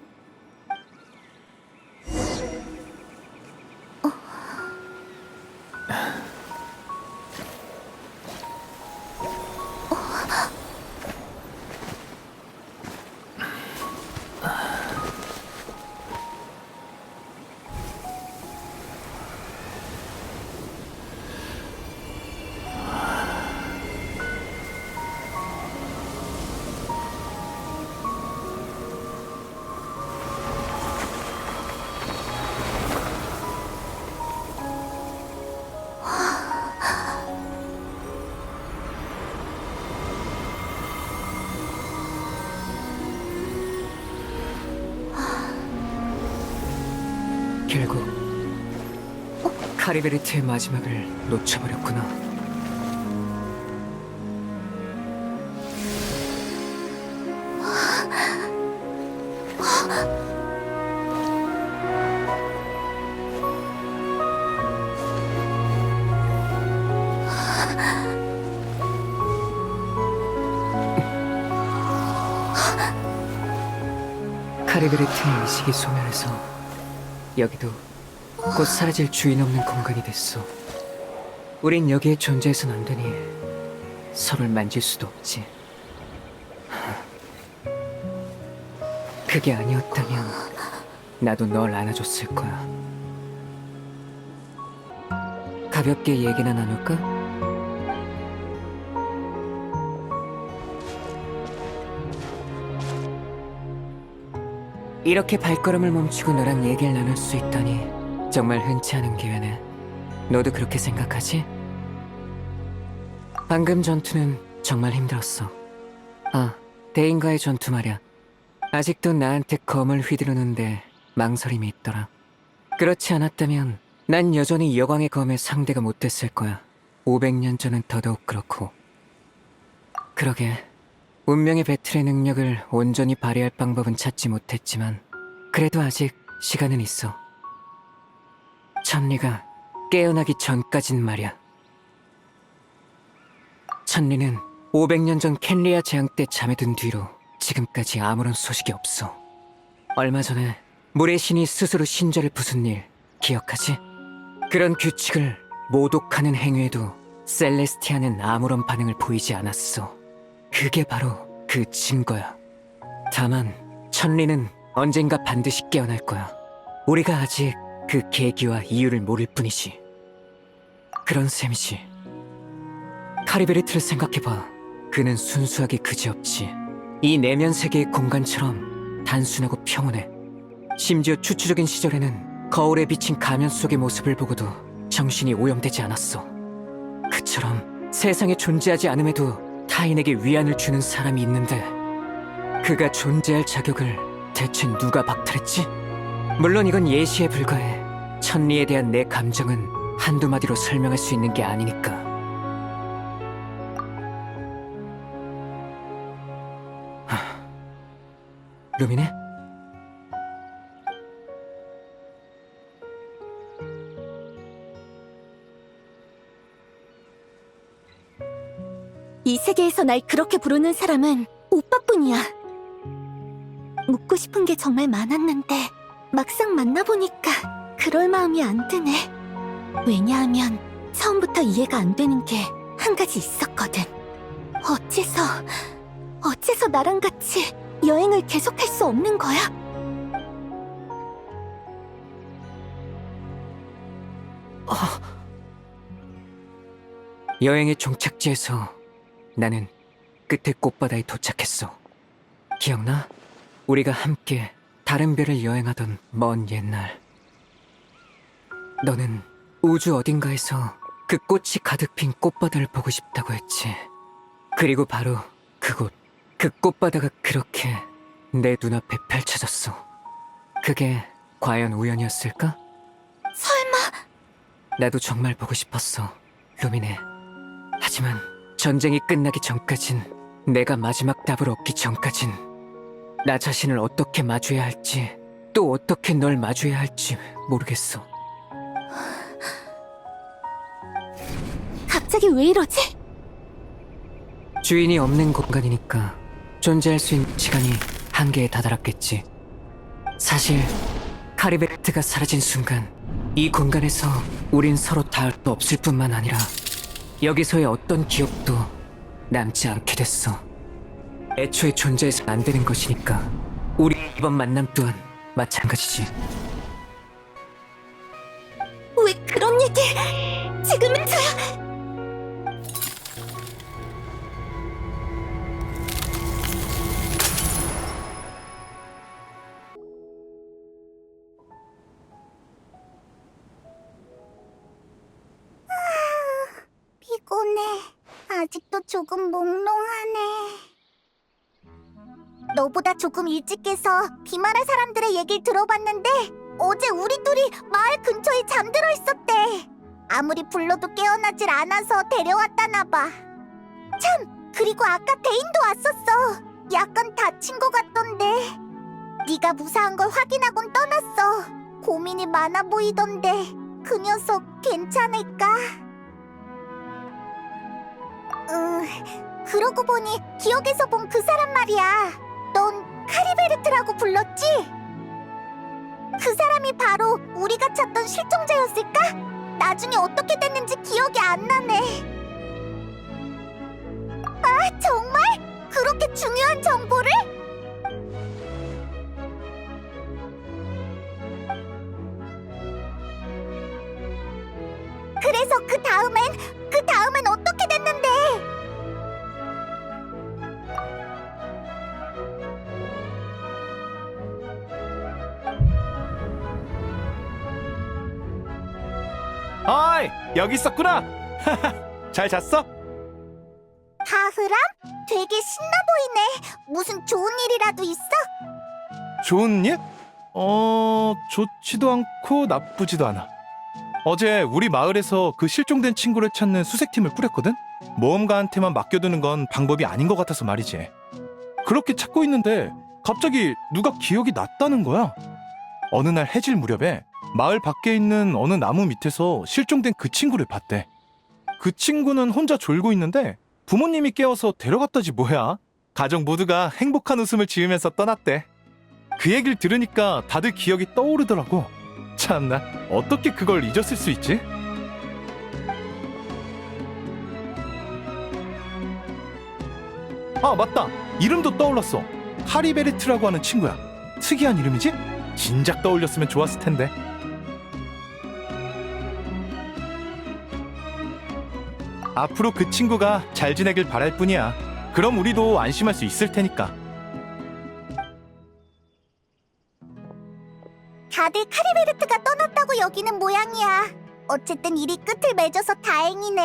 결국 카리베르트의 마지막을 놓쳐버렸구나. 카리베르트의 의식이 소멸해서 여기도 곧 사라질 주인 없는 공간이 됐어. 우린 여기에 존재해선 안 되니 서로를 만질 수도 없지. 그게 아니었다면 나도 널 안아줬을 거야. 가볍게 얘기나 나눌까? 이렇게 발걸음을 멈추고 너랑 얘기를 나눌 수 있다니 정말 흔치 않은 기회네. 너도 그렇게 생각하지? 방금 전투는 정말 힘들었어. 아, 대인과의 전투 말이야. 아직도 나한테 검을 휘두르는데 망설임이 있더라. 그렇지 않았다면 난 여전히 여광의 검의 상대가 못 됐을 거야. 500년 전은 더더욱 그렇고. 그러게, 운명의 배틀의 능력을 온전히 발휘할 방법은 찾지 못했지만 그래도 아직 시간은 있어. 천리가 깨어나기 전까진 말이야. 천리는 500년 전 켄리아 재앙 때 잠에 든 뒤로 지금까지 아무런 소식이 없어. 얼마 전에 물의 신이 스스로 신절을 부순 일 기억하지? 그런 규칙을 모독하는 행위에도 셀레스티아는 아무런 반응을 보이지 않았어. 그게 바로 그 증거야. 다만 천리는 언젠가 반드시 깨어날 거야. 우리가 아직 그 계기와 이유를 모를 뿐이지. 그런 셈이지. 카리베르트를 생각해봐. 그는 순수하게 그지없지. 이 내면 세계의 공간처럼 단순하고 평온해. 심지어 추추적인 시절에는 거울에 비친 가면 속의 모습을 보고도 정신이 오염되지 않았어. 그처럼 세상에 존재하지 않음에도 타인에게 위안을 주는 사람이 있는데 그가 존재할 자격을 대체 누가 박탈했지? 물론 이건 예시에 불과해. 천리에 대한 내 감정은 한두 마디로 설명할 수 있는 게 아니니까. 루미네? 이 세계에서 날 그렇게 부르는 사람은 오빠뿐이야. 묻고 싶은 게 정말 많았는데 막상 만나보니까 그럴 마음이 안 드네. 왜냐하면 처음부터 이해가 안 되는 게 한 가지 있었거든. 어째서 나랑 같이 여행을 계속할 수 없는 거야? 여행의 종착지에서 나는 끝의 꽃바다에 도착했어. 기억나? 우리가 함께 다른 별을 여행하던 먼 옛날. 너는 우주 어딘가에서 그 꽃이 가득 핀 꽃바다를 보고 싶다고 했지. 그리고 바로 그곳, 그 꽃바다가 그렇게 내 눈앞에 펼쳐졌어. 그게 과연 우연이었을까? 설마 나도 정말 보고 싶었어, 루미네. 하지만 전쟁이 끝나기 전까진, 내가 마지막 답을 얻기 전까진 나 자신을 어떻게 마주해야 할지, 또 어떻게 널 마주해야 할지 모르겠어. 갑자기 왜 이러지? 주인이 없는 공간이니까 존재할 수 있는 시간이 한계에 다다랐겠지. 사실 카리베르트가 사라진 순간 이 공간에서 우린 서로 닿을 수 없을 뿐만 아니라 여기서의 어떤 기억도 남지 않게 됐어. 애초에 존재해서 안 되는 것이니까. 우리 이번 만남 또한 마찬가지지. 왜 그런 얘기 지금부터야? 피곤해. 아직도 조금 몽롱하네. 너보다 조금 일찍 깨서 비마라 사람들의 얘기를 들어봤는데 어제 우리 둘이 마을 근처에 잠들어 있었대. 아무리 불러도 깨어나질 않아서 데려왔다나 봐. 참, 그리고 아까 대인도 왔었어. 약간 다친 것 같던데. 네가 무사한 걸 확인하곤 떠났어. 고민이 많아 보이던데 그 녀석 괜찮을까? 그러고 보니 기억에서 본 그 사람 말이야. 넌 카리베르트라고 불렀지? 그 사람이 바로 우리가 찾던 실종자였을까? 나중에 어떻게 됐는지 기억이 안 나네. 아, 정말? 그렇게 중요한 정보를? 그래서 그 다음엔 어떻게 됐는데? 아이, 여기 있었구나. 잘 잤어? 하흐람? 되게 신나 보이네. 무슨 좋은 일이라도 있어? 좋은 일? 좋지도 않고 나쁘지도 않아. 어제 우리 마을에서 그 실종된 친구를 찾는 수색팀을 꾸렸거든? 모험가한테만 맡겨두는 건 방법이 아닌 것 같아서 말이지. 그렇게 찾고 있는데 갑자기 누가 기억이 났다는 거야. 어느 날 해질 무렵에 마을 밖에 있는 어느 나무 밑에서 실종된 그 친구를 봤대. 그 친구는 혼자 졸고 있는데 부모님이 깨워서 데려갔다지 뭐야. 가족 모두가 행복한 웃음을 지으면서 떠났대. 그 얘기를 들으니까 다들 기억이 떠오르더라고. 참나, 어떻게 그걸 잊었을 수 있지? 아, 맞다. 이름도 떠올랐어. 카리베르트라고 하는 친구야. 특이한 이름이지? 진작 떠올렸으면 좋았을 텐데. 앞으로 그 친구가 잘 지내길 바랄 뿐이야. 그럼 우리도 안심할 수 있을 테니까. 다들 카리베르트가 떠났다고 여기는 모양이야. 어쨌든 일이 끝을 맺어서 다행이네.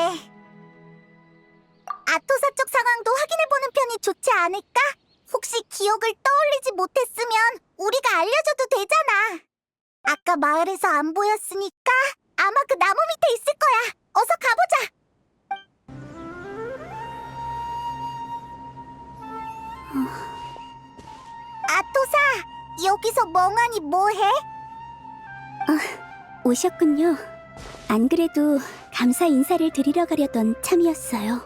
아토사 쪽 상황도 확인해보는 편이 좋지 않을까? 혹시 기억을 떠올리지 못했으면 우리가 알려줘도 되잖아. 아까 마을에서 안 보였으니까 아마 그 나무 밑에 있을 거야. 어서 가보자. 아토사, 여기서 멍하니 뭐해? 오셨군요. 안 그래도 감사 인사를 드리러 가려던 참이었어요.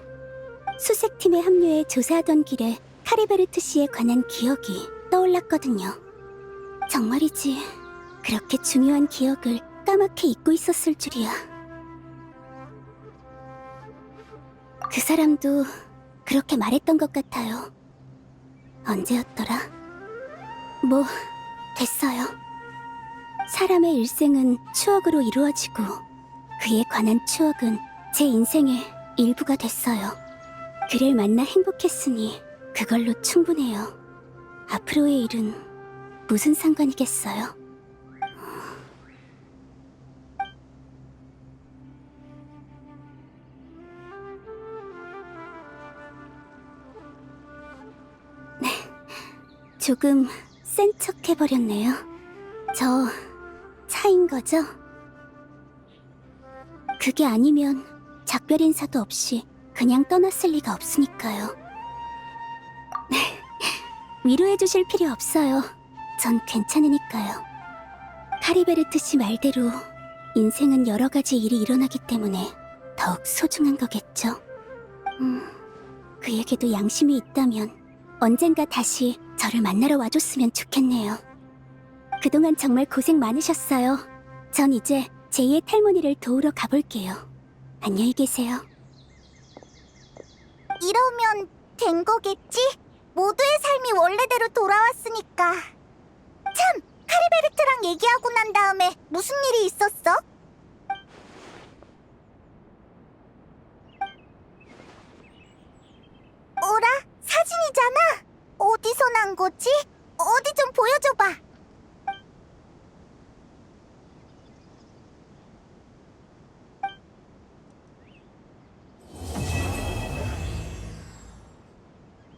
수색팀에 합류해 조사하던 길에 카리베르트 씨에 관한 기억이 떠올랐거든요. 정말이지, 그렇게 중요한 기억을 까맣게 잊고 있었을 줄이야. 그 사람도 그렇게 말했던 것 같아요. 언제였더라? 뭐, 됐어요. 사람의 일생은 추억으로 이루어지고 그에 관한 추억은 제 인생의 일부가 됐어요. 그를 만나 행복했으니 그걸로 충분해요. 앞으로의 일은 무슨 상관이겠어요? 네, 조금 센 척 해버렸네요. 저 차인 거죠? 그게 아니면 작별 인사도 없이 그냥 떠났을 리가 없으니까요. 위로해 주실 필요 없어요. 전 괜찮으니까요. 카리베르트 씨 말대로 인생은 여러 가지 일이 일어나기 때문에 더욱 소중한 거겠죠. 그에게도 양심이 있다면 언젠가 다시 저를 만나러 와줬으면 좋겠네요. 그동안 정말 고생 많으셨어요. 전 이제 제2의 탈모니를 도우러 가볼게요. 안녕히 계세요. 이러면 된 거겠지? 모두의 삶이 원래대로 돌아왔으니까. 참, 카리베르트랑 얘기하고 난 다음에 무슨 일이 있었어?